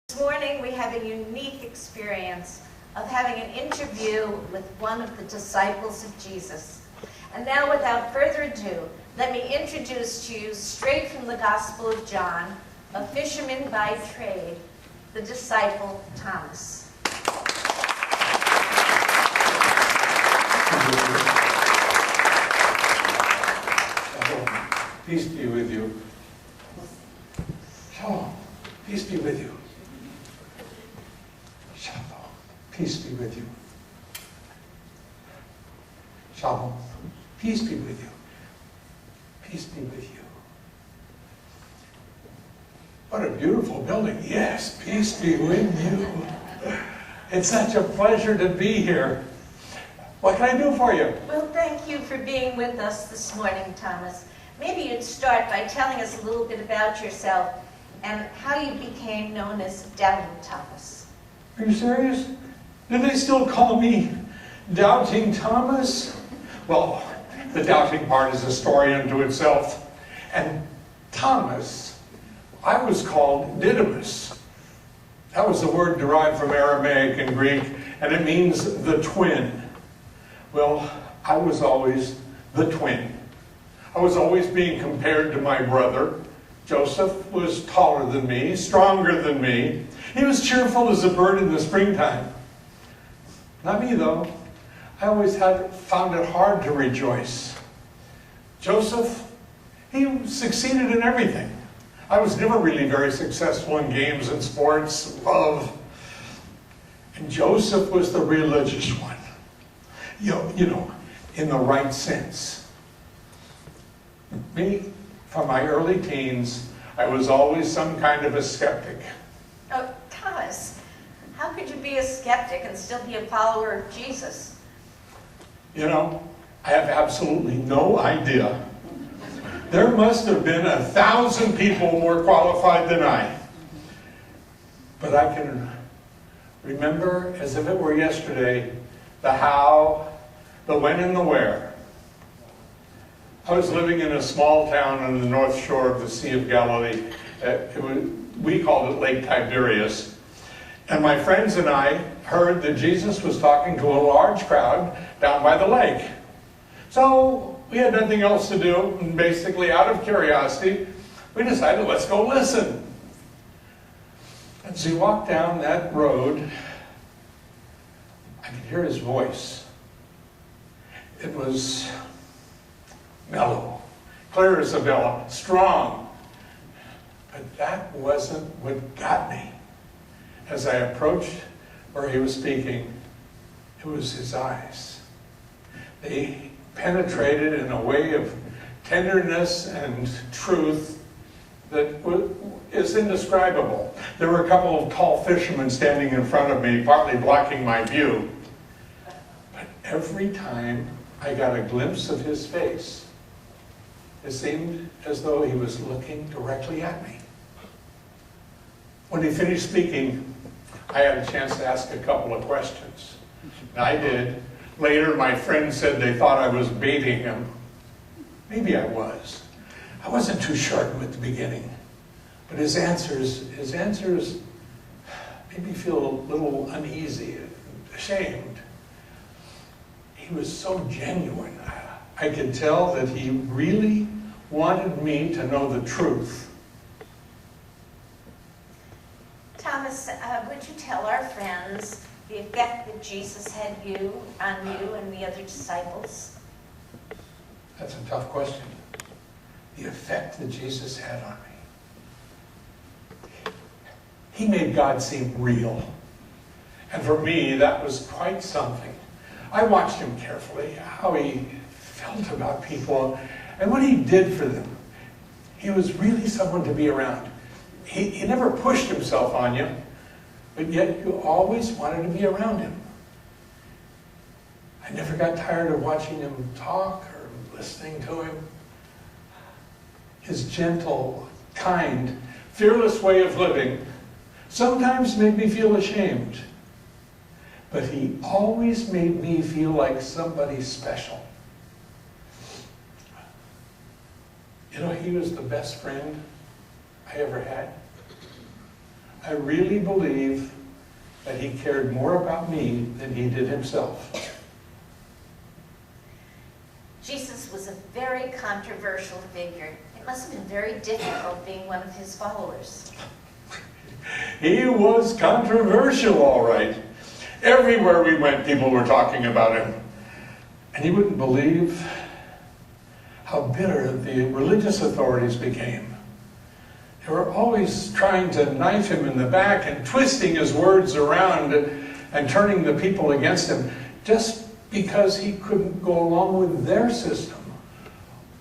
This morning we have a unique experience of having an interview with one of the disciples of Jesus. And now, without further ado, let me introduce to you, straight from the Gospel of John, a fisherman by trade, the disciple Thomas. Peace be with you. Shalom. Peace be with you. Shalom. Peace be with you. Shalom. Peace be with you. Peace be with you. What a beautiful building. Yes, peace be with you. It's such a pleasure to be here. What can I do for you? Well, thank you for being with us this morning, Thomas. Maybe you'd start by telling us a little bit about yourself and how you became known as Doubting Thomas. Are you serious? Do they still call me Doubting Thomas? Well, the doubting part is a story unto itself. And Thomas, I was called Didymus. That was the word derived from Aramaic and Greek, and it means the twin. Well, I was always the twin. I was always being compared to my brother. Joseph was taller than me, stronger than me. He was cheerful as a bird in the springtime. Not me, though. I always found it hard to rejoice. Joseph, he succeeded in everything. I was never really very successful in games and sports, love. And Joseph was the religious one. You know, in the right sense. Me, from my early teens, I was always some kind of a skeptic. Oh, Thomas, how could you be a skeptic and still be a follower of Jesus? You know, I have absolutely no idea. There must have been 1,000 people more qualified than I. But I can remember, as if it were yesterday, the how, the when, and the where. I was living in a small town on the north shore of the Sea of Galilee. We called it Lake Tiberias. And my friends and I heard that Jesus was talking to a large crowd down by the lake. So we had nothing else to do, and basically out of curiosity, we decided, let's go listen. As we walked down that road, I could hear his voice. It was mellow, clear as a bell, strong. But that wasn't what got me. As I approached where he was speaking, it was his eyes. They penetrated in a way of tenderness and truth that is indescribable. There were a couple of tall fishermen standing in front of me, partly blocking my view. But every time I got a glimpse of his face, it seemed as though he was looking directly at me. When he finished speaking, I had a chance to ask a couple of questions. And I did. Later, my friends said they thought I was baiting him. Maybe I was. I wasn't too sharp at the beginning. But his answers made me feel a little uneasy, ashamed. He was so genuine. I could tell that he really wanted me to know the truth. Thomas, would you tell our friends the effect that Jesus had on you and the other disciples? That's a tough question. The effect that Jesus had on me. He made God seem real. And for me, that was quite something. I watched him carefully, how he felt about people, and what he did for them. He was really someone to be around. He never pushed himself on you, but yet you always wanted to be around him. I never got tired of watching him talk or listening to him. His gentle, kind, fearless way of living sometimes made me feel ashamed, but he always made me feel like somebody special. You know, he was the best friend I ever had. I really believe that he cared more about me than he did himself. Jesus was a very controversial figure. It must have been very difficult being one of his followers. He was controversial, all right. Everywhere we went, people were talking about him. And you wouldn't believe how bitter the religious authorities became. They were always trying to knife him in the back and twisting his words around and turning the people against him just because he couldn't go along with their system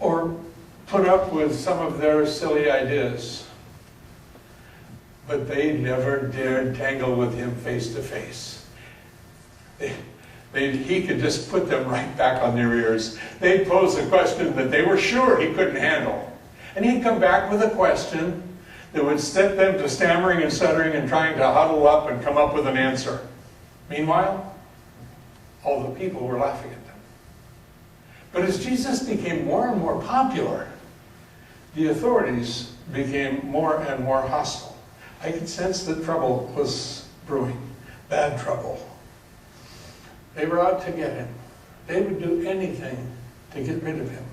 or put up with some of their silly ideas. But they never dared tangle with him face to face. He could just put them right back on their ears. They'd pose a question that they were sure he couldn't handle. And he'd come back with a question that would set them to stammering and stuttering and trying to huddle up and come up with an answer. Meanwhile, all the people were laughing at them. But as Jesus became more and more popular, the authorities became more and more hostile. I could sense that trouble was brewing, bad trouble. They were out to get him. They would do anything to get rid of him.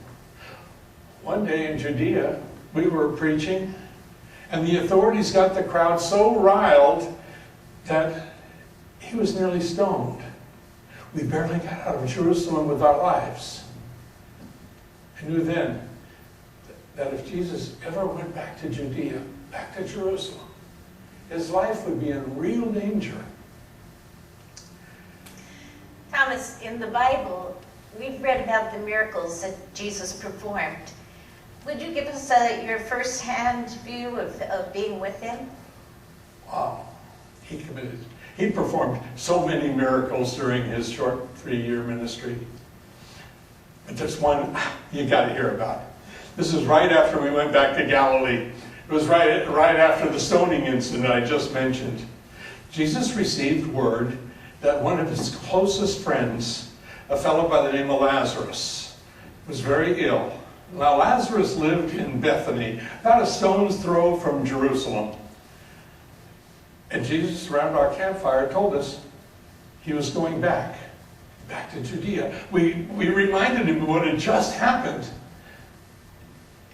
One day in Judea, we were preaching, and the authorities got the crowd so riled that he was nearly stoned. We barely got out of Jerusalem with our lives. I knew then that if Jesus ever went back to Judea, back to Jerusalem, his life would be in real danger. Thomas, in the Bible, we've read about the miracles that Jesus performed. Would you give us your first-hand view of being with him? Wow. He performed so many miracles during his short 3-year ministry. But there's one you got to hear about. This is right after we went back to Galilee. It was right after the stoning incident I just mentioned. Jesus received word that one of his closest friends, a fellow by the name of Lazarus, was very ill. Now Lazarus lived in Bethany, about a stone's throw from Jerusalem. And Jesus, around our campfire, told us he was going back to Judea. We reminded him of what had just happened.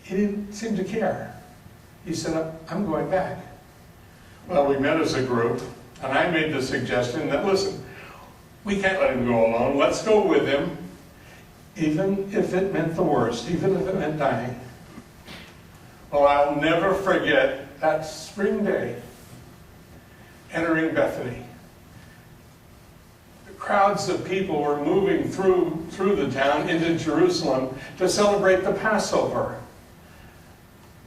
He didn't seem to care. He said, I'm going back. Well, we met as a group, and I made the suggestion that, listen, we can't let him go alone. Let's go with him, even if it meant the worst, even if it meant dying. Well, I'll never forget that spring day, entering Bethany. The crowds of people were moving through the town into Jerusalem to celebrate the Passover.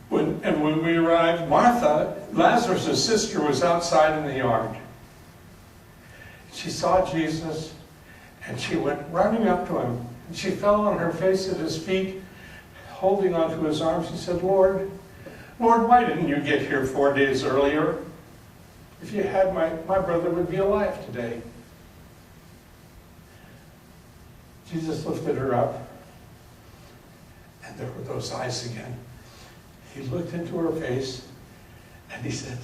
When we arrived, Martha, Lazarus' sister, was outside in the yard. She saw Jesus, and she went running up to him. And she fell on her face at his feet, holding onto his arms. She said, Lord, why didn't you get here 4 days earlier? If you had, my brother would be alive today. Jesus lifted her up, and there were those eyes again. He looked into her face, and he said,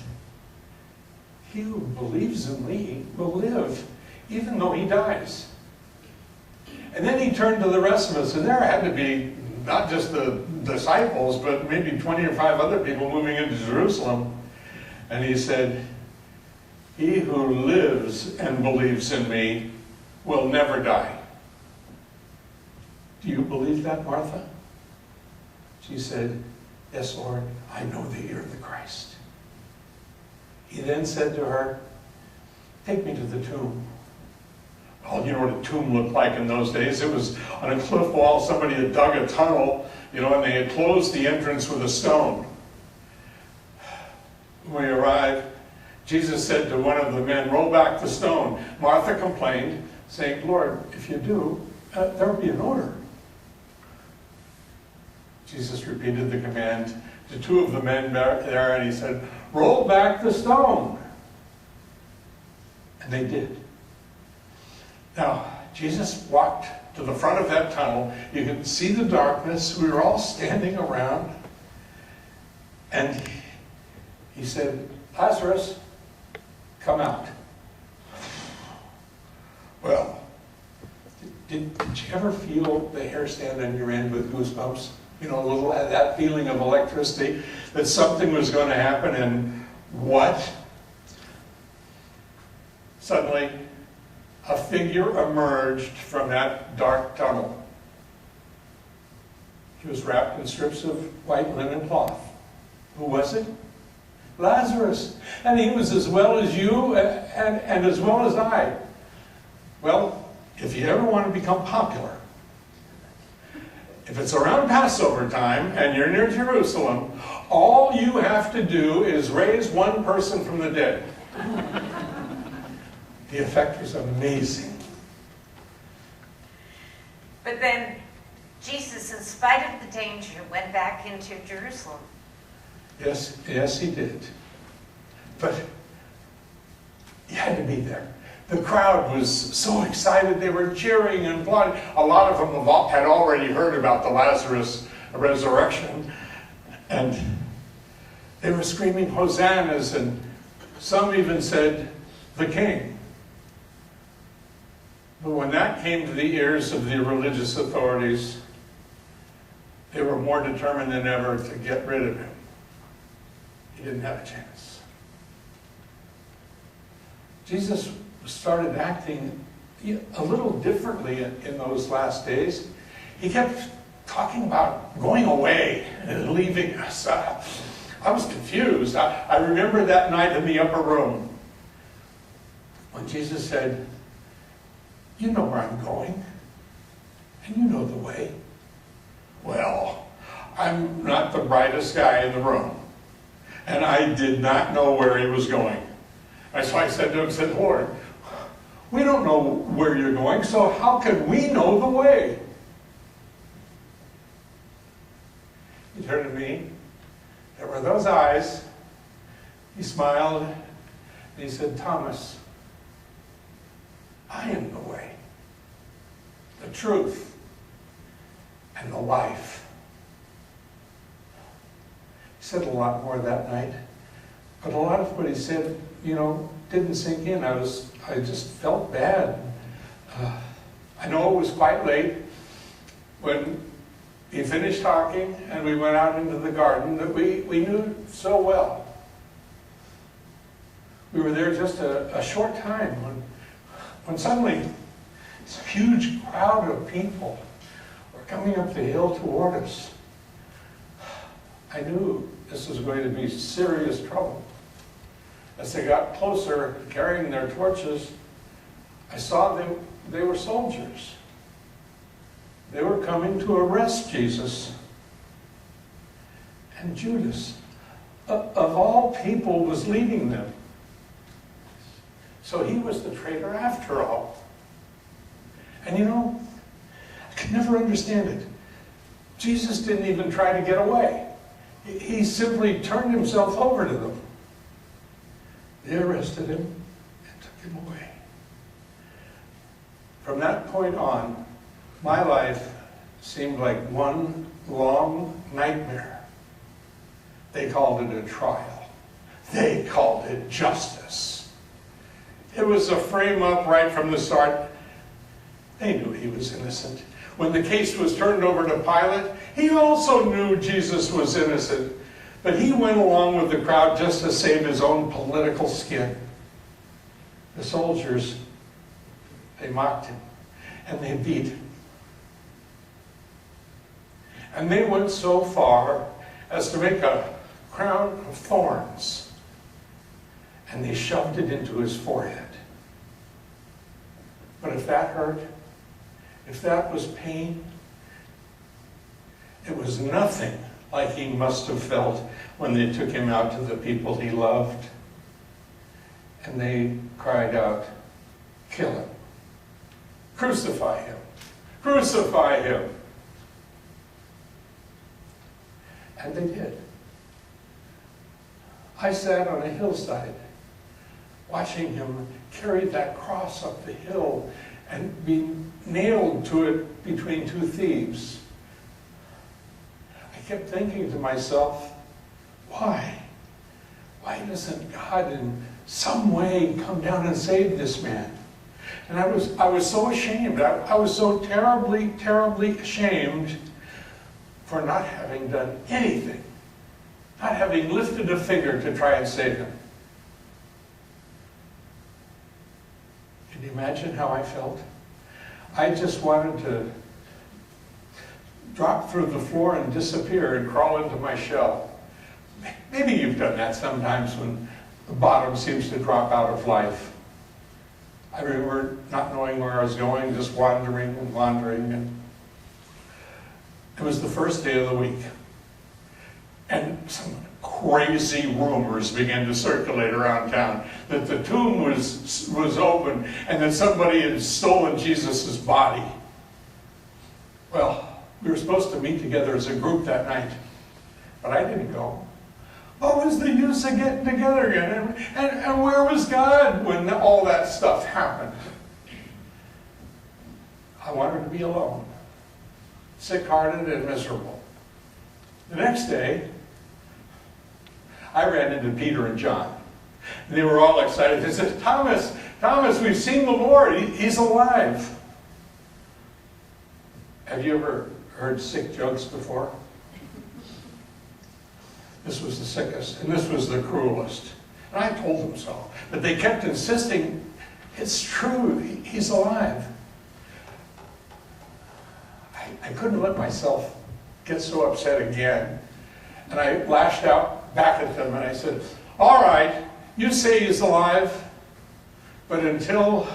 he who believes in me will live, even though he dies. And then he turned to the rest of us, and there had to be not just the disciples, but maybe 20 or 5 other people moving into Jerusalem. And he said, he who lives and believes in me will never die. Do you believe that, Martha? She said, yes, Lord, I know that you're the Christ. He then said to her, take me to the tomb. Well, you know what a tomb looked like in those days. It was on a cliff wall. Somebody had dug a tunnel, and they had closed the entrance with a stone. When we arrived, Jesus said to one of the men, roll back the stone. Martha complained, saying, Lord, if you do, there will be an order. Jesus repeated the command to 2 of the men there, and he said, roll back the stone. And they did. Now, Jesus walked to the front of that tunnel. You could see the darkness. We were all standing around. And he said, Lazarus, come out. Well, did you ever feel the hair stand on your end with goosebumps? You know, a little that feeling of electricity, that something was going to happen, and what? Suddenly, a figure emerged from that dark tunnel. He was wrapped in strips of white linen cloth. Who was it? Lazarus. And he was as well as you and as well as I. Well, if you ever want to become popular, if it's around Passover time and you're near Jerusalem, all you have to do is raise one person from the dead. The effect was amazing. But then Jesus, in spite of the danger, went back into Jerusalem. Yes, he did. But he had to be there. The crowd was so excited. They were cheering and applauding. A lot of them had already heard about the Lazarus resurrection. And they were screaming hosannas, and some even said, "The King." But when that came to the ears of the religious authorities, they were more determined than ever to get rid of him. He didn't have a chance. Jesus started acting a little differently in those last days. He kept talking about going away and leaving us. I was confused. I remember that night in the upper room when Jesus said, "You know where I'm going, and you know the way." Well, I'm not the brightest guy in the room, and I did not know where he was going. So I said to him, "Lord, we don't know where you're going, so how can we know the way?" He turned to me. There were those eyes. He smiled, and he said, "Thomas, I am the way, the truth, and the life." He said a lot more that night, but a lot of what he said, didn't sink in. I just felt bad. I know it was quite late when he finished talking and we went out into the garden that we knew so well. We were there just a short time when suddenly this huge crowd of people were coming up the hill toward us. I knew this was going to be serious trouble. As they got closer, carrying their torches, I saw they were soldiers. They were coming to arrest Jesus. And Judas, of all people, was leading them. So he was the traitor after all. And I could never understand it. Jesus didn't even try to get away. He simply turned himself over to them. They arrested him and took him away. From that point on, my life seemed like one long nightmare. They called it a trial. They called it justice. It was a frame-up right from the start. They knew he was innocent. When the case was turned over to Pilate, he also knew Jesus was innocent. But he went along with the crowd just to save his own political skin. The soldiers, they mocked him and they beat him. And they went so far as to make a crown of thorns, and they shoved it into his forehead. But if that hurt, if that was pain, it was nothing like he must have felt when they took him out to the people he loved. And they cried out, "Kill him. Crucify him. Crucify him." And they did. I sat on a hillside watching him carry that cross up the hill and be nailed to it between two thieves. I kept thinking to myself, why? Why doesn't God in some way come down and save this man. And I was so ashamed. I was so terribly, terribly ashamed for not having done anything, not having lifted a finger to try and save him. Can you imagine how I felt? I just wanted to drop through the floor and disappear and crawl into my shell. Maybe you've done that sometimes when the bottom seems to drop out of life. I remember not knowing where I was going, just wandering and wandering. And it was the first day of the week. And some crazy rumors began to circulate around town that the tomb was open and that somebody had stolen Jesus' body. Well, we were supposed to meet together as a group that night, but I didn't go. What was the use of getting together again? And where was God when all that stuff happened? I wanted to be alone, sick-hearted and miserable. The next day, I ran into Peter and John. They were all excited. They said, Thomas, we've seen the Lord. He's alive. Have you ever heard sick jokes before? This was the sickest, and this was the cruelest. And I told them so. But they kept insisting, it's true, he's alive. I couldn't let myself get so upset again. And I lashed out back at them and I said, all right, you say he's alive, but until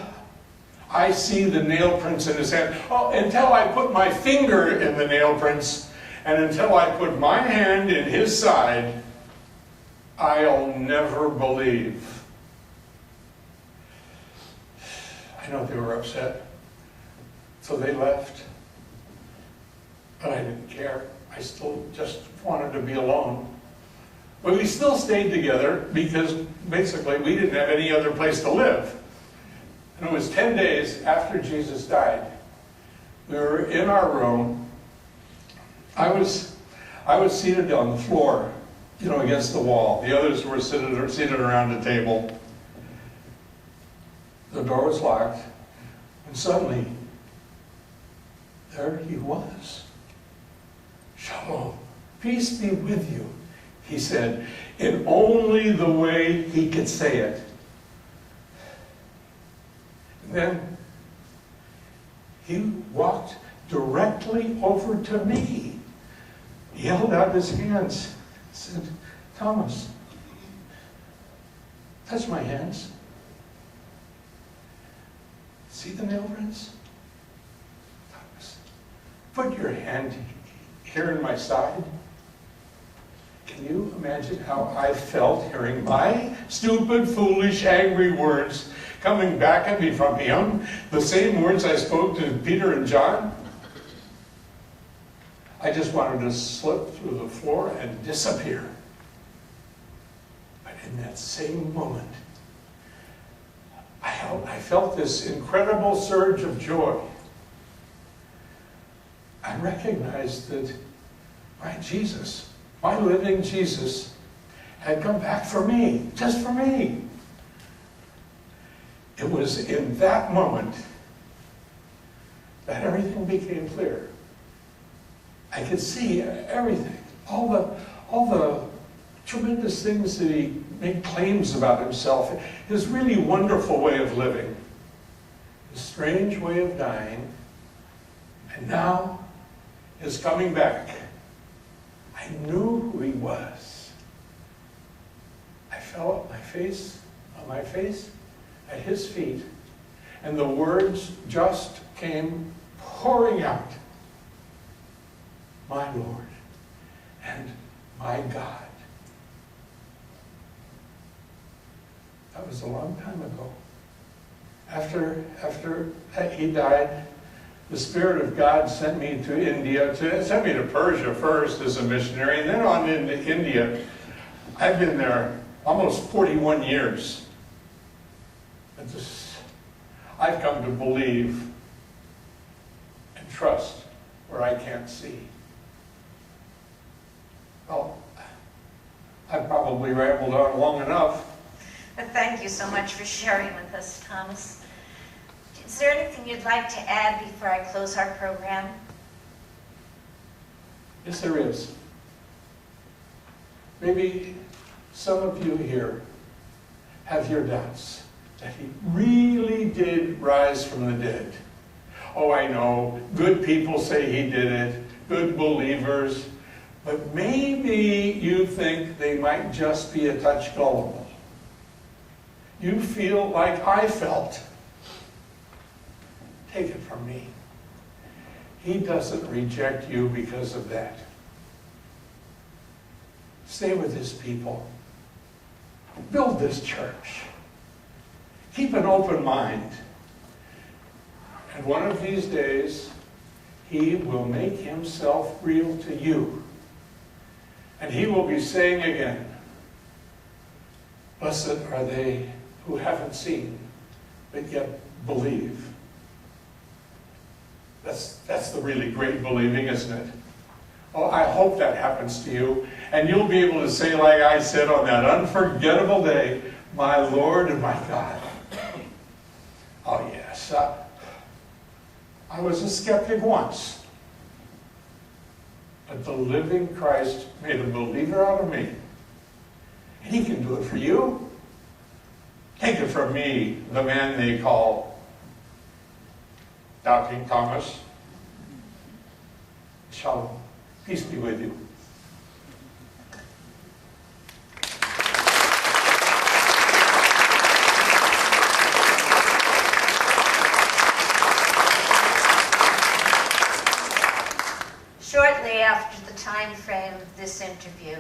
I see the nail prints in his hand, until I put my finger in the nail prints, and until I put my hand in his side, I'll never believe. I know they were upset, so they left. But I didn't care. I still just wanted to be alone. But we still stayed together because basically we didn't have any other place to live. And it was 10 days after Jesus died. We were in our room. I was seated on the floor, against the wall. The others were seated around a table. The door was locked, and suddenly, there he was. Shalom, peace be with you, he said, in only the way he could say it. And then he walked directly over to me. He held out his hands and said, Thomas, touch my hands. See the nail prints? Thomas, put your hand here in my side. Can you imagine how I felt hearing my stupid, foolish, angry words coming back at me from him? The same words I spoke to Peter and John? I just wanted to slip through the floor and disappear. But in that same moment, I felt this incredible surge of joy. I recognized that my Jesus, my living Jesus, had come back for me, just for me. It was in that moment that everything became clear. I could see everything, all the tremendous things that he made claims about himself, his really wonderful way of living, his strange way of dying, and now his coming back. I knew who he was. I fell on my face at his feet, and the words just came pouring out. My Lord and my God. That was a long time ago. After he died, the Spirit of God sent me to India, sent me to Persia first as a missionary, and then on into India. I've been there almost 41 years. I've come to believe and trust where I can't see. Well, I've probably rambled on long enough. Thank you so much for sharing with us, Thomas. Is there anything you'd like to add before I close our program? Yes, there is. Maybe some of you here have your doubts that he really did rise from the dead. Oh, I know, good people say he did it, good believers, but maybe you think they might just be a touch gullible. You feel like I felt. Take it from me. He doesn't reject you because of that. Stay with his people. Build this church. Keep an open mind. And one of these days, he will make himself real to you. And he will be saying again, blessed are they who haven't seen, but yet believe. That's the really great believing, isn't it? Oh, I hope that happens to you. And you'll be able to say, like I said on that unforgettable day, my Lord and my God. Oh, yes. I was a skeptic once. But the living Christ made a believer out of me. And he can do it for you. Take it from me, the man they call Doubting Thomas. Shalom. Peace be with you. Shortly after the time frame of this interview,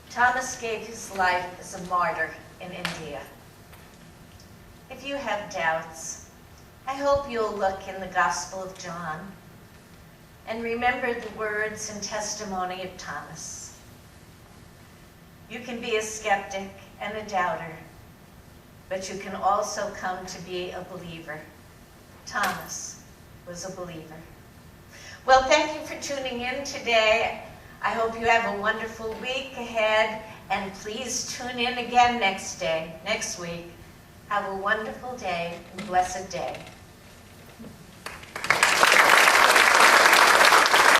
Thomas gave his life as a martyr in India. If you have doubts, I hope you'll look in the Gospel of John and remember the words and testimony of Thomas. You can be a skeptic and a doubter, but you can also come to be a believer. Thomas was a believer. Well, thank you for tuning in today. I hope you have a wonderful week ahead, and please tune in again next week. Have a wonderful day and blessed day.